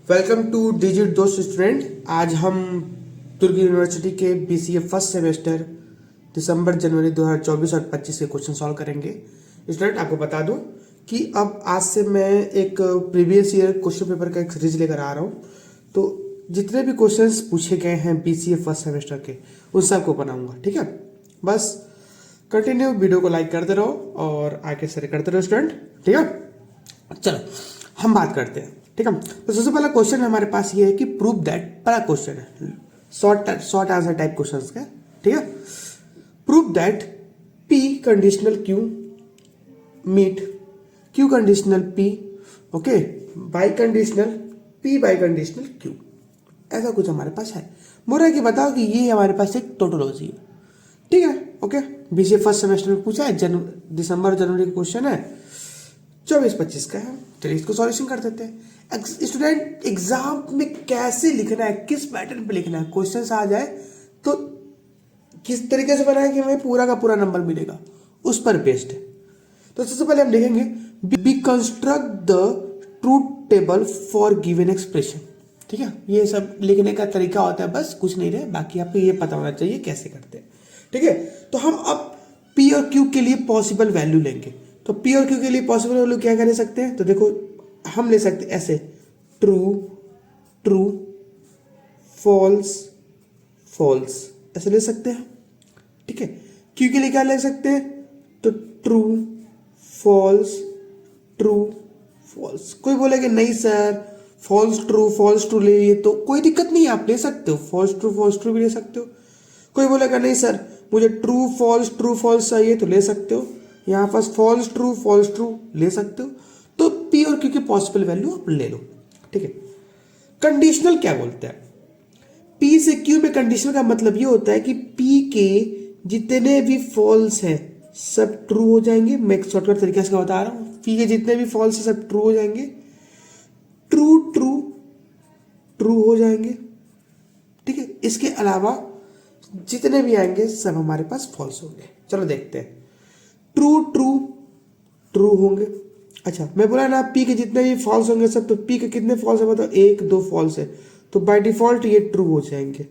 Welcome two digit दोस्त student. आज हम दुर्ग यूनिवर्सिटी के बीसीए फर्स्ट सेमेस्टर दिसंबर जनवरी 2024 और 25 के क्वेश्चन सॉल्व करेंगे। स्टूडेंट आपको बता दूं कि अब आज से मैं एक प्रीवियस ईयर क्वेश्चन पेपर का एक सीरीज लेकर आ रहा हूं। तो जितने भी क्वेश्चंस पूछे गए हैं बीसीए फर्स्ट सेमेस्टर के उन सबको बनाऊंगा। ठीक है, बस कंटिन्यू वीडियो को लाइक करते रहो और आगे से करते रहो स्टूडेंट। ठीक है, चलो हम बात करते हैं। ठीक है, तो सबसे पहला क्वेश्चन हमारे पास ये है कि प्रूव दैट, पहला क्वेश्चन है शॉर्ट आंसर टाइप क्वेश्चन का। ठीक है, prove that P conditional Q meet Q conditional P, okay, biconditional P biconditional Q, ऐसा कुछ हमारे पास है। बोल रहा है कि बताओ कि ये हमारे पास एक टोटोलॉजी है। ठीक है, ओके, बीसीए फर्स्ट सेमेस्टर में पूछा है, दिसंबर जनवरी का क्वेश्चन है, 24-25 का है। चलिए इसको सॉल्यूशन कर देते हैं। स्टूडेंट एग्जाम में कैसे लिखना है, किस पैटर्न पे लिखना है, क्वेश्चन आ जाए तो किस तरीके से बनाए कि हमें पूरा का पूरा नंबर मिलेगा, उस पर बेस्ड है। तो सबसे पहले हम लिखेंगे b construct the truth table for given expression. ठीक है, ये सब लिखने का तरीका होता है, बस कुछ नहीं रहे, बाकी आपको ये पता होना चाहिए कैसे करते हैं। ठीक है, तो हम अब पी और क्यू के लिए पॉसिबल वैल्यू लेंगे। तो पी और क्यू के लिए पॉसिबल वैल्यू क्या कर सकते हैं, तो देखो हम ले सकते हैं ऐसे, ट्रू ट्रू फॉल्स फॉल्स, ऐसे ले सकते हैं। ठीक है, क्यू के लिए क्या ले सकते हैं, तो ट्रू फॉल्स ट्रू फॉल्स। कोई बोलेगा नहीं सर फॉल्स ट्रू ले, तो कोई दिक्कत नहीं है, आप ले सकते हो, फॉल्स ट्रू भी ले सकते हो। कोई बोलेगा नहीं सर मुझे ट्रू फॉल्स चाहिए, तो ले सकते हो, यहाँ पर फॉल्स ट्रू ले सकते हो। तो पी और क्यू की पॉसिबल वैल्यू आप ले लो। ठीक है, कंडीशनल क्या बोलते हैं, पी से क्यू में कंडीशनल का मतलब ये होता है कि पी के जितने भी फॉल्स हैं सब ट्रू हो जाएंगे। मैं एक शॉर्टकट तरीके से बता रहा हूं, पी के जितने भी फॉल्स हैं सब ट्रू हो जाएंगे, ट्रू ट्रू ट्रू हो जाएंगे। ठीक है, इसके अलावा जितने भी आएंगे सब हमारे पास फॉल्स होंगे। चलो देखते हैं, ट्रू ट्रू ट्रू होंगे। अच्छा, मैं बोला ना पी के जितने भी फॉल्स होंगे सब, तो पी के कितने फॉल्स है बताओ, 1-2 फॉल्स है, तो बाय डिफॉल्ट ये ट्रू हो जाएंगे।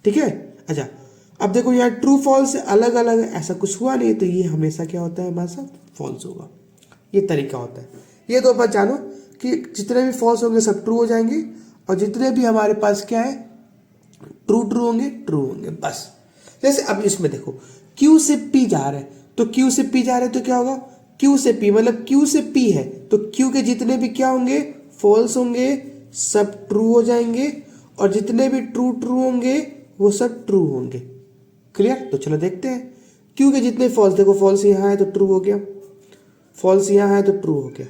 ठीक है, अच्छा अब देखो यहाँ ट्रू फॉल्स से अलग अलग है, ऐसा कुछ हुआ नहीं, तो ये हमेशा क्या होता है हमारे साथ फॉल्स होगा। ये तरीका होता है। ये दो बात जानो कि जितने भी फॉल्स होंगे सब ट्रू हो जाएंगे, और जितने भी हमारे पास क्या है ट्रू होंगे बस। जैसे अब इसमें देखो क्यू से पी जा रहे हैं, तो क्यू से पी जा रहे हैं तो क्या होगा, क्यू से पी मतलब क्यू से पी है, तो क्यू के जितने भी क्या होंगे फॉल्स होंगे सब ट्रू हो जाएंगे, और जितने भी ट्रू होंगे वो सब ट्रू होंगे। क्लियर, तो चलो देखते हैं क्यू के जितने फॉल्स, देखो फॉल्स यहाँ है तो ट्रू हो गया, फॉल्स यहाँ है तो ट्रू हो गया।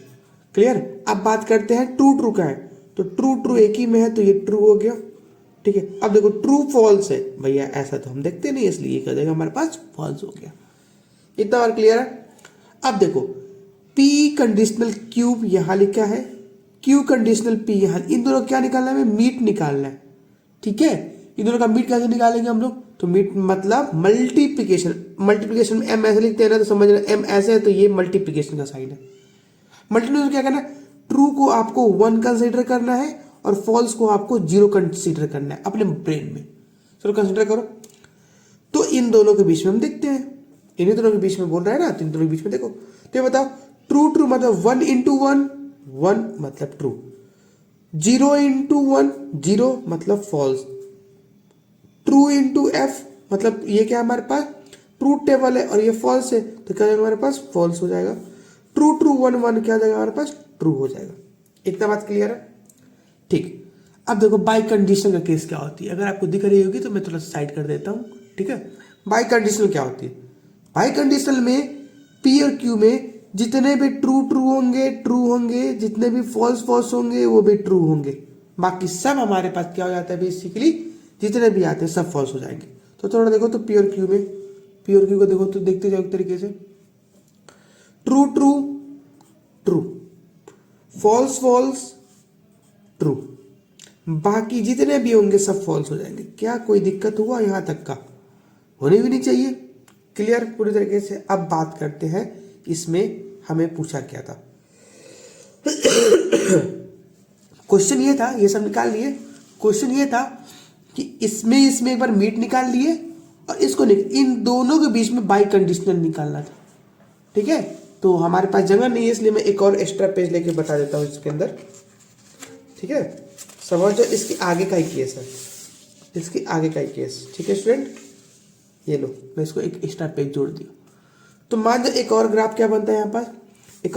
क्लियर, अब बात करते हैं ट्रू का है, तो ट्रू एक ही में है तो ये ट्रू हो गया। ठीक है, अब देखो ट्रू फॉल्स है भैया, ऐसा तो हम देखते नहीं, इसलिए ये कह देगा हमारे पास फॉल्स हो गया। इतना बार क्लियर है। अब देखो P कंडीशनल क्यूब यहां लिखा है, Q कंडीशनल P यहां, इन दोनों क्या निकालना है, मीट निकालना है। ठीक है, इन दोनों का मीट कैसे निकालेंगे हम लोग, तो मीट मतलब मल्टीप्लीकेशन में M ऐसे लिखते हैं ना, तो समझ रहे M ऐसे है तो ये मल्टीप्लीकेशन का साइन है। मल्टीप्लीकेशन क्या करना है, ट्रू को आपको 1 कंसिडर करना है और फॉल्स को आपको 0 कंसिडर करना है अपने ब्रेन में। चलो कंसिडर करो, तो इन दोनों के बीच में हम देखते हैं, इन्हीं दोनों के बीच में बोल रहा है ना, तो इन दोनों के बीच में देखो, तो ये बताओ ट्रू मतलब 1 into 1 मतलब ट्रू, 0 into 1 0 मतलब फॉल्स, ट्रू into f मतलब ये क्या हमारे पास ट्रूथ टेबल है और ये फॉल्स है, तो क्या जाएगा हमारे पास फॉल्स हो जाएगा। ट्रू 1 क्या जाएगा हमारे पास ट्रू हो जाएगा। इतना बात क्लियर है। ठीक, अब देखो बाई कंडीशन का केस क्या होती है, अगर आपको दिख रही होगी तो मैं थोड़ा साइड कर देता हूं। ठीक है, बाई कंडीशनल क्या होती है, बाई कंडीशनल में पी और क्यू में जितने भी ट्रू होंगे, जितने भी फॉल्स होंगे वो भी ट्रू होंगे, बाकी सब हमारे पास क्या हो जाता है बेसिकली, जितने भी आते हैं सब फॉल्स हो जाएंगे। तो थोड़ा देखो, तो पी और क्यू को देखो, तो देखते जाओ एक तरीके से, ट्रू फॉल्स ट्रू, बाकी जितने भी होंगे सब फॉल्स हो जाएंगे। क्या कोई दिक्कत हुआ, यहां तक का होनी भी नहीं चाहिए। क्लियर पूरी तरीके से। अब बात करते हैं इसमें हमें पूछा क्या था क्वेश्चन ये था, ये सब निकाल लिए। क्वेश्चन ये था कि इसमें एक बार मीट निकाल लिए और इसको इन दोनों के बीच में बाई कंडीशनल निकालना था। ठीक है, तो हमारे पास जगह नहीं है इसलिए मैं एक और एक्स्ट्रा पेज लेके बता देता हूँ इसके अंदर। ठीक है, समझो इसके आगे का ही केस है, इसके आगे का ही केस। ठीक है स्टूडेंट, ये लो मैं इसको एक एक्स्ट्रा पेज जोड़ दिया। तो मान लो एक और ग्राफ क्या बनता है यहाँ पर, एक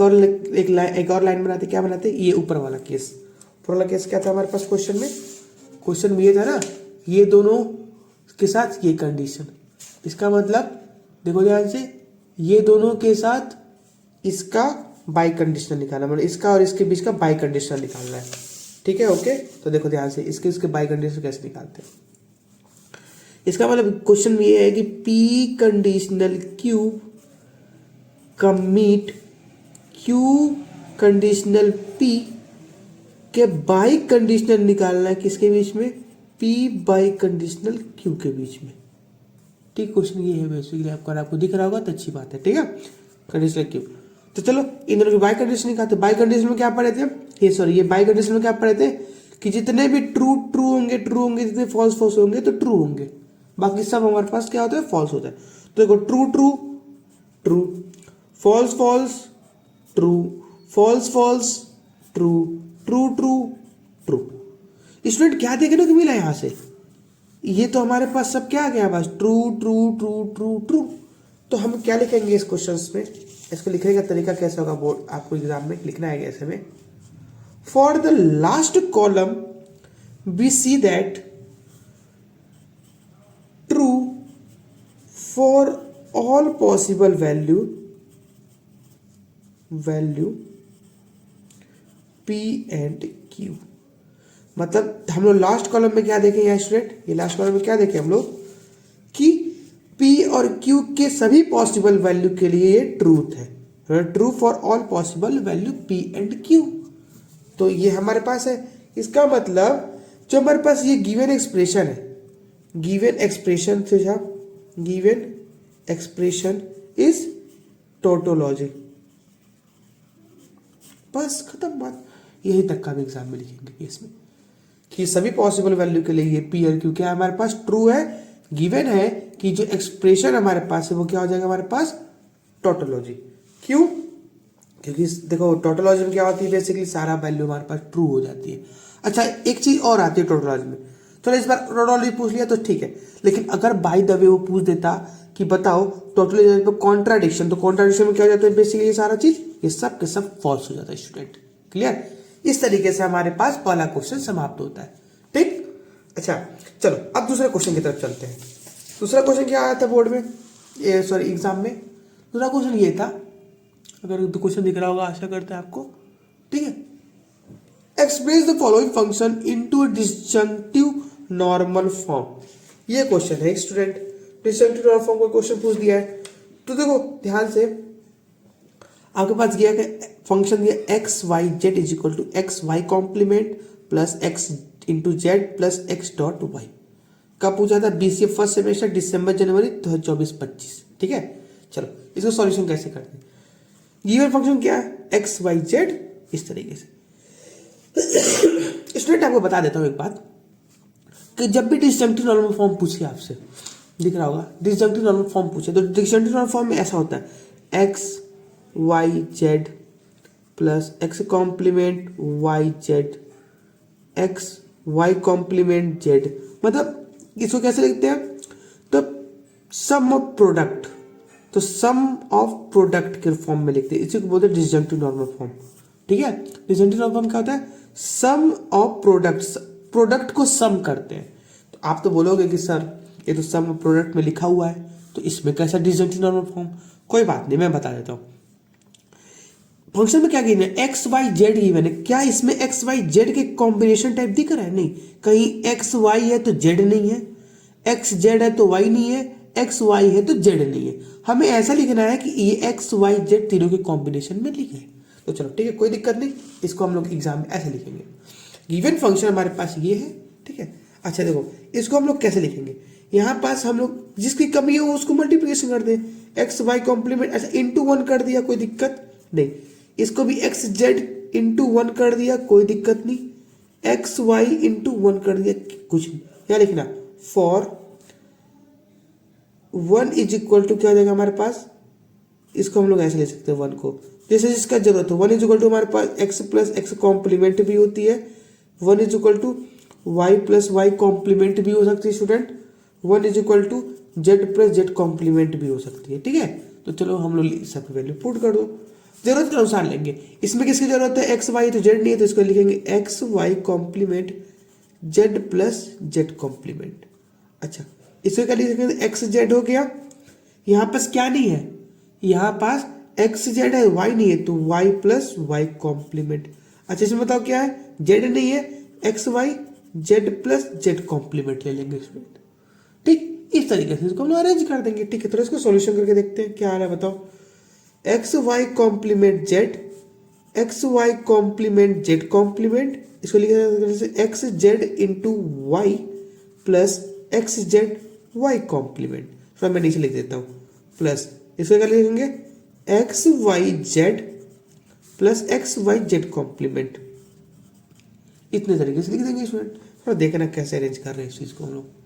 और लाइन बनाते, क्या बनाते, ये ऊपर वाला केस। ऊपर वाला केस क्या था हमारे पास क्वेश्चन में, क्वेश्चन में ये था ना, ये दोनों के साथ ये कंडीशन। इसका मतलब देखो ध्यान से, ये दोनों के साथ इसका बाई कंडीशनल निकालना, मतलब इसका और इसके बीच का बाई कंडीशनल निकालना है। ठीक है, ओके। तो देखो ध्यान से, इसके बाई कंडीशनल कैसे निकालते हैं। इसका मतलब क्वेश्चन में ये है कि पी कंडीशनल क्यूब का मीट क्यू कंडीशनल पी के बाई कंडीशनल निकालना है, किसके बीच में, पी बाई कंडीशनल क्यू के बीच में। ठीक, क्वेश्चन ये है बेसिकली, आपको दिख रहा होगा तो अच्छी बात है। ठीक है, कंडीशनल क्यू। तो चलो इन दोनों की बाई कंडीशन निकालते। बाई कंडीशन में क्या पढ़े थे, ये बाई कंडीशन में क्या पढ़े थे कि जितने भी ट्रू होंगे, जितने फॉल्स होंगे तो ट्रू होंगे, बाकी सब हमारे पास क्या होता है, फॉल्स होता है। तो देखो true, false true, false true. Student क्या देखे ना कि मिला यहां से, ये तो हमारे पास सब क्या आ गया बस, ट्रू। तो हम क्या लिखेंगे इस क्वेश्चन में, इसको लिखने का तरीका कैसा होगा, बोर्ड आपको एग्जाम में लिखना है ऐसे में। For the last column we see that true for all possible value P and Q। मतलब हम लोग लास्ट कॉलम में क्या देखें यहाँ स्टूडेंट, ये लास्ट कॉलम में क्या देखें हम लोग कि P और Q के सभी पॉसिबल वैल्यू के लिए ये ट्रूथ है, true for all possible value P and Q। तो ये हमारे पास है। इसका मतलब जो हमारे पास ये गिवन एक्सप्रेशन है, गिवन एक्सप्रेशन इज टोटोलॉजी। बस खत्म बात, यही तक का भी एग्जाम में लिखेंगे इसमें कि सभी पॉसिबल वैल्यू के लिए ये पी और क्यू क्या हमारे पास ट्रू है, गिवन है कि जो एक्सप्रेशन हमारे पास है वो क्या हो जाएगा हमारे पास, टोटोलॉजी। क्यों, क्योंकि देखो टोटोलॉजी में क्या होती है, बेसिकली सारा वैल्यू हमारे पास ट्रू हो जाती है। अच्छा एक चीज और आती है टोटोलॉजी में, चलो इस बार टोटोलॉजी पूछ लिया तो ठीक है, लेकिन अगर बाय द वे वो पूछ देता कि बताओ टोटोलॉजी में कॉन्ट्राडिक्शन, तो कॉन्ट्राडिक्शन में क्या हो जाता है, बेसिकली ये सारा चीज ये सब के सब फॉल्स हो जाता है स्टूडेंट। क्लियर, इस तरीके से हमारे पास पहला क्वेश्चन समाप्त होता है। ठीक, अच्छा चलो अब दूसरे क्वेश्चन की तरफ चलते हैं। दूसरा क्वेश्चन क्या आया था बोर्ड में, एग्जाम में। दूसरा क्वेश्चन ये था, अगर क्वेश्चन दिख रहा होगा आशा करते हैं आपको। ठीक है, express the following function into disjunctive normal form. ये क्वेश्चन है स्टूडेंट, डिसजंक्टिव नॉर्मल फॉर्म का क्वेश्चन पूछ दिया है। तो देखो ध्यान से, आपके पास दिया कि फंक्शन दिया x y z is equal to x y complement plus x into z plus x dot y. कब पूछा था, BCA फर्स्ट सेमेस्टर दिसंबर जनवरी 2024-25। ठीक है, चलो इसका सॉल्यूशन कैसे करते हैं। गिवन फंक्शन क्या है, एक्स वाई जेड, इस तरीके से। स्टूडेंट आपको बता देता हूं एक बात कि जब भी डिसजंक्टिव नॉर्मल फॉर्म पूछे आपसे, दिख रहा होगा डिसजंक्टिव नॉर्मल फॉर्म पूछे, तो डिसजंक्टिव नॉर्मल फॉर्म में ऐसा होता है x y z plus x complement y z x y complement z. मतलब इसको कैसे लिखते हैं, तो सम ऑफ प्रोडक्ट, तो सम ऑफ प्रोडक्ट के फॉर्म में लिखते हैं, इसी को बोलते हैं डिसजंक्टिव नॉर्मल फॉर्म। ठीक है, डिसजंक्टिव नॉर्मल फॉर्म क्या होता है, सम ऑफ प्रोडक्ट्स, प्रोडक्ट को सम करते हैं। तो आप तो बोलोगे कि सर ये तो सम ऑफ प्रोडक्ट में लिखा हुआ है, तो इसमें कैसा डिसजंक्टिव नॉर्मल फॉर्म। कोई बात नहीं, मैं बता देता हूं। फंक्शन में क्या गिवन है, एक्स वाई जेड गिवन है। क्या इसमें एक्स वाई जेड के कॉम्बिनेशन टाइप दिख रहा है, नहीं। कहीं एक्स वाई है तो जेड नहीं है, एक्स जेड है तो वाई नहीं है, एक्स वाई है तो जेड नहीं है। हमें ऐसा लिखना है कि ये एक्स वाई जेड तीनों के कॉम्बिनेशन में लिखे। तो चलो ठीक है, कोई दिक्कत नहीं, इसको हम लोग एग्जाम में ऐसे लिखेंगे। गिवन फंक्शन हमारे पास ये है। ठीक है, अच्छा देखो इसको हम लोग कैसे लिखेंगे, यहाँ पास हम लोग जिसकी कमी है उसको मल्टीप्लिकेशन कर दे, एक्स वाई कॉम्प्लीमेंट, अच्छा इंटू 1 कर दिया, कोई दिक्कत नहीं। इसको भी एक्स जेड इंटू 1 कर दिया, कोई दिक्कत नहीं। एक्स वाई इंटू 1 कर दिया, कुछ नहीं, क्या लिखना, फॉर 1 इज इक्वल टू क्या हो जाएगा हमारे पास, इसको हम लोग ऐसे ले सकते हैं 1 को, जैसे जिसका जरूरत हो। 1 इज इक्वल टू हमारे पास एक्स प्लस एक्स कॉम्प्लीमेंट भी होती है, 1 is equal to y plus y complement भी हो सकती है student, 1 is equal to z plus z complement भी हो सकती है, ठीक है। तो चलो हम लोग सबकी वैल्यू पुट कर दो, जरूरत के अनुसार लेंगे। इसमें किसकी जरूरत है, एक्स वाई, तो जेड नहीं है, तो इसको लिखेंगे x y complement z plus z complement. अच्छा, इसको क्या लिखेंगे, एक्स जेड हो गया, यहाँ पास क्या नहीं है, यहाँ पास एक्स जेड है, वाई नहीं है, तो वाई प्लस वाई कॉम्प्लीमेंट। अच्छा, इसमें बताओ क्या है, जेड नहीं है, x y z plus z complement ले लेंगे इसमें, ठीक। इस तरीके से इसको हम लोग अरेंज कर देंगे, ठीक है। तो इसको सॉल्यूशन करके देखते हैं क्या आ रहा है, बताओ। X y complement z, x y complement z complement, इसको लिखेंगे x z into y plus x z y complement. थोड़ा मैं नीचे लिख देता हूँ, प्लस इसको क्या लिखेंगे, x y z plus x y z complement. इतने तरीके से लिख देंगे स्टूडेंट। थोड़ा देखना कैसे अरेंज कर रहे हैं इस चीज को हम लोग।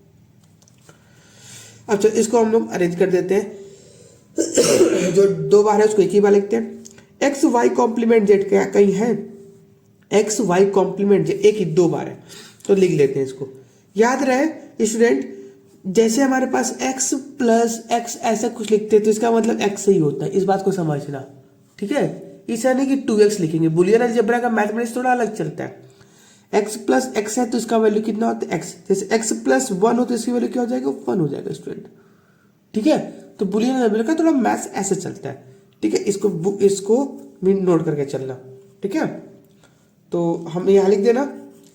अब चलो इसको हम लोग अरेंज कर देते हैं। जो 2 बार है उसको एक ही बार लिखते हैं। एक्स वाई कॉम्प्लीमेंट जेड क्या कहीं है, एक्स वाई कॉम्प्लीमेंट जेड एक ही 2 बार है, तो लिख लेते हैं इसको। याद रहे स्टूडेंट, जैसे हमारे पास x प्लस एक्स ऐसा कुछ लिखते हैं तो इसका मतलब x ही होता है, इस बात को समझना, ठीक है। ऐसा नहीं कि 2x लिखेंगे, बुलियन अलजेब्रा का मैथमेटिक्स थोड़ा अलग चलता है। x प्लस एक्स है तो इसका वैल्यू कितना होता है, x। जैसे x प्लस 1 हो तो इसकी वैल्यू क्या हो जाएगा, 1 हो जाएगा स्टूडेंट, ठीक है। तो बुलियन अलजेब्रा का थोड़ा मैथ्स ऐसे चलता है, ठीक है। इसको भी नोट करके चलना, ठीक है। तो हम यहाँ लिख देना,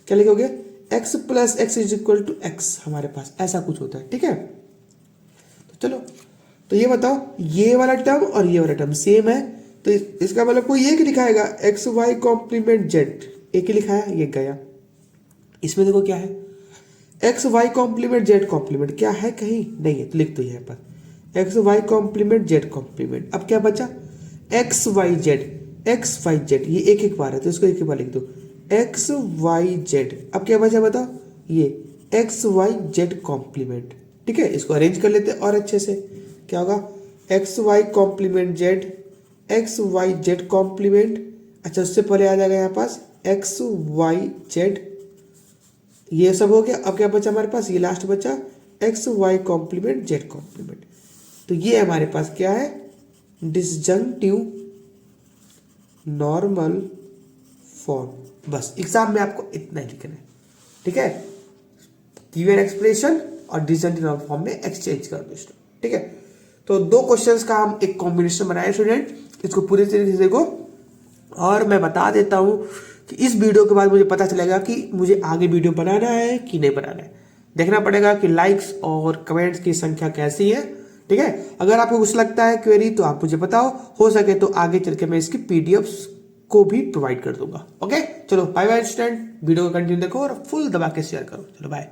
क्या लिखोगे, x plus x is equal to x, हमारे पास ऐसा कुछ होता है, ठीक है। तो चलो, तो ये बताओ, ये वाला टर्म और ये वाला टर्म सेम है, तो इसका मतलब कोई एक लिखाएगा, एक्स वाई कॉम्प्लीमेंट जेड, एक ही लिखा है, ये गया। इसमें देखो क्या है, x y complement z complement, क्या है कहीं नहीं है, तो लिख दो यहाँ पर x y complement z complement. अब क्या बचा, एक्स वाई जेड, ये एक एक बार है तो इसको एक एक बार लिख दो, एक्स वाई जेड। अब क्या बचा बताओ, ये एक्स वाई जेड कॉम्प्लीमेंट, ठीक है। इसको अरेंज कर लेते हैं और अच्छे से, क्या होगा, x y complement z, x y z complement. अच्छा, उससे पहले आ जाएगा यहाँ पास एक्स वाई जेड, ये सब हो गया। अब क्या बचा हमारे पास, ये लास्ट बचा x y complement z complement. तो ये हमारे पास क्या है, डिसजंक्टिव नॉर्मल फॉर्म। बस एग्जाम में आपको इतना ही लिखना है, ठीक है। गिवन एक्सप्रेशन और डिसजंक्टिव नॉर्मल फॉर्म में एक्सचेंज कर दो, ठीक है। तो 2 क्वेश्चंस का हम एक कॉम्बिनेशन बनाए स्टूडेंट, इसको पूरे तरीके से देखो। और मैं बता देता हूं कि इस वीडियो के बाद मुझे पता चलेगा कि मुझे आगे वीडियो बनाना है कि नहीं बनाना है। देखना पड़ेगा कि लाइक्स और कमेंट्स की संख्या कैसी है, ठीक है। अगर आपको कुछ लगता है क्वेरी तो आप मुझे बताओ, हो सके तो आगे चल के मैं इसकी पीडीएफ्स को भी प्रोवाइड कर दूंगा। ओके, चलो बाय बाय स्टूडेंट, वीडियो को कंटिन्यू देखो और फुल दबा के शेयर करो। चलो बाय।